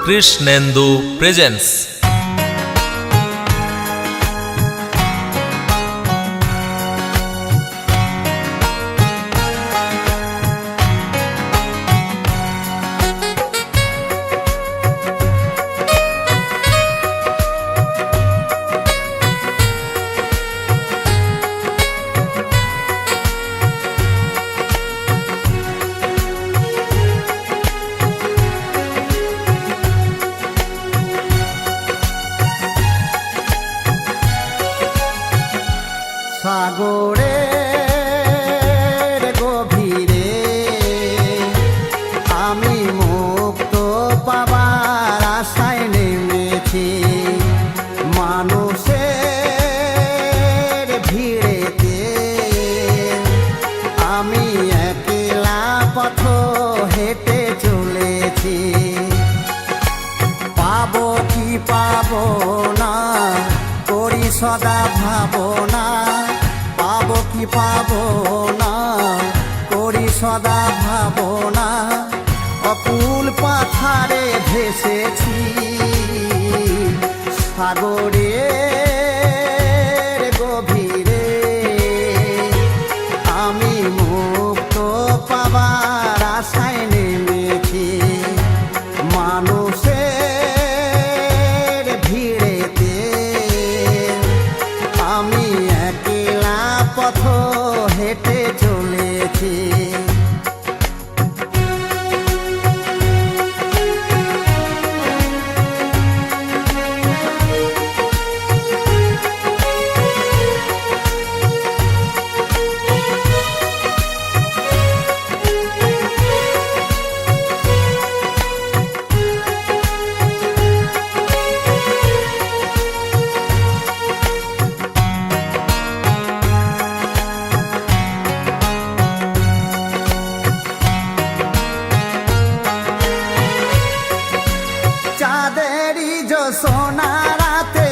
Krishnendu presence. সাগরের গভীরে আমি মুক্ত পাবার আশায় নেমেছি। মানুষের ভিড়েতে আমি একলা পথ হেঁটে চলেছি। পাবো কি পাবো না করি সদা ভাবনা, পাবো কি পাবো না করি সদা ভাবনা। অকুল পাথারে ভেসেছি সাগরের গভীরে আমি মুক্ত পাবার আশায় নেমেছি। মানুষের ভিড়েতে আমি একলা পথ হেঁটে চলেছি। চাঁদেরই জোছনা রাতে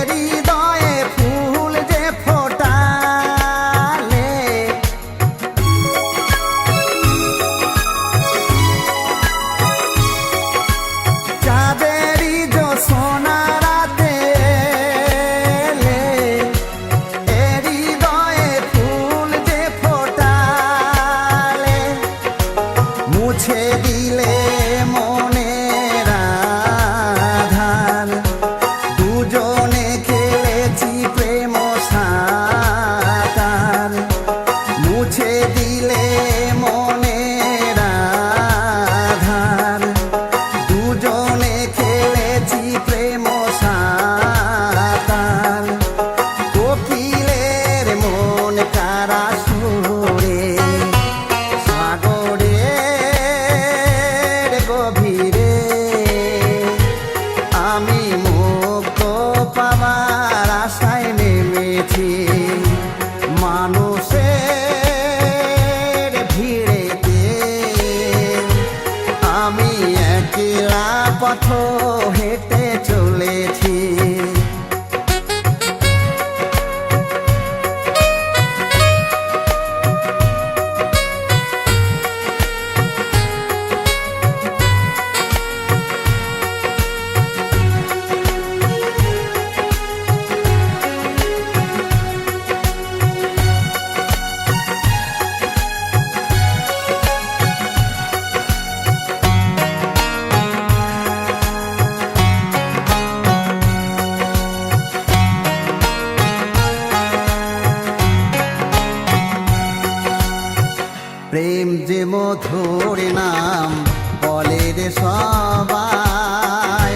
হৃদয়ে ফুল যে ফোটালে, চাঁদেরই জোছনা রাতে হৃদয়ে ফুল যে ফোটালে, মুছে দিলে মনের আধার। দুজনে খেলেছি প্রেম সাঁতার, মুছে দিলে মনের আধার। দুজনে খেলেছি প্রেম সাঁতার। কোকিলের মন কারা সুরে সাগরের গভীরে আমি মুক্ত পাবার আশায় নেমেছি। মানুষের ভিড়েতে আমি একলা পথ হেঁটে চলেছি। প্রেম যে মধুর নাম বলে রে সবাই,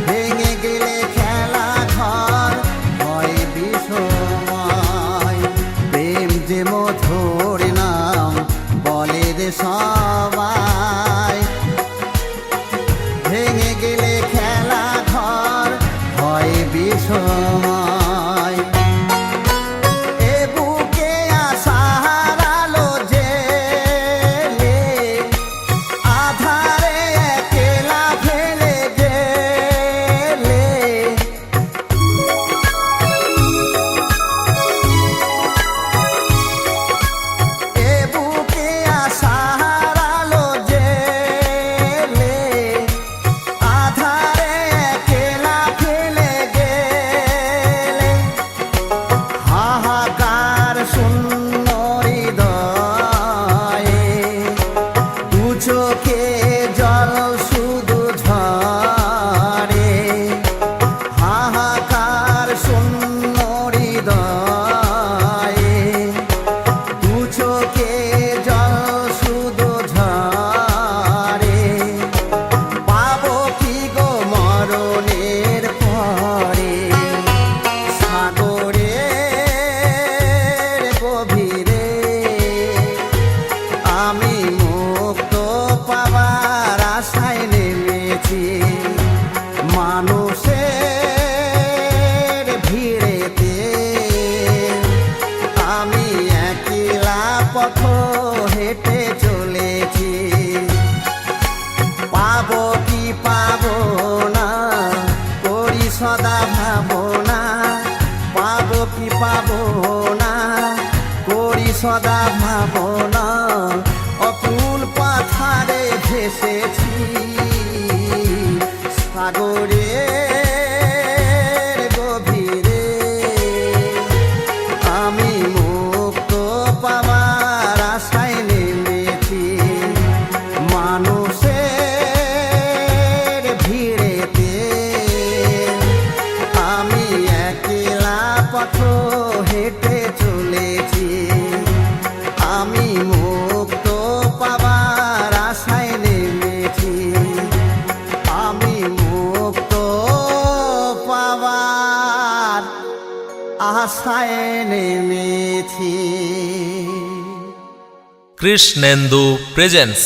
ভেঙে গেলে খেলা ঘর হয় বিষময়। প্রেম যে মধুর নাম বলে রে সবাই, ভেঙে গেলে খেলা ঘর হয় বিষময়। আধারে কি পাবো না, করি সদা ভাবনা, অকুল পাথারে ভেসেছি সাগরের গভীরে। আমি মুক্ত পাওয়ার আশায় নেমেছি মানুষের ভিড়েতে। আমি একলা পথ হেঁটে চলেছি, আমি মুক্ত পাওয়ার আশায় নেমেছি, আমি মুক্ত পাওয়ার আশায় নেমেছি। কৃষ্ণেন্দু প্রেজেন্স।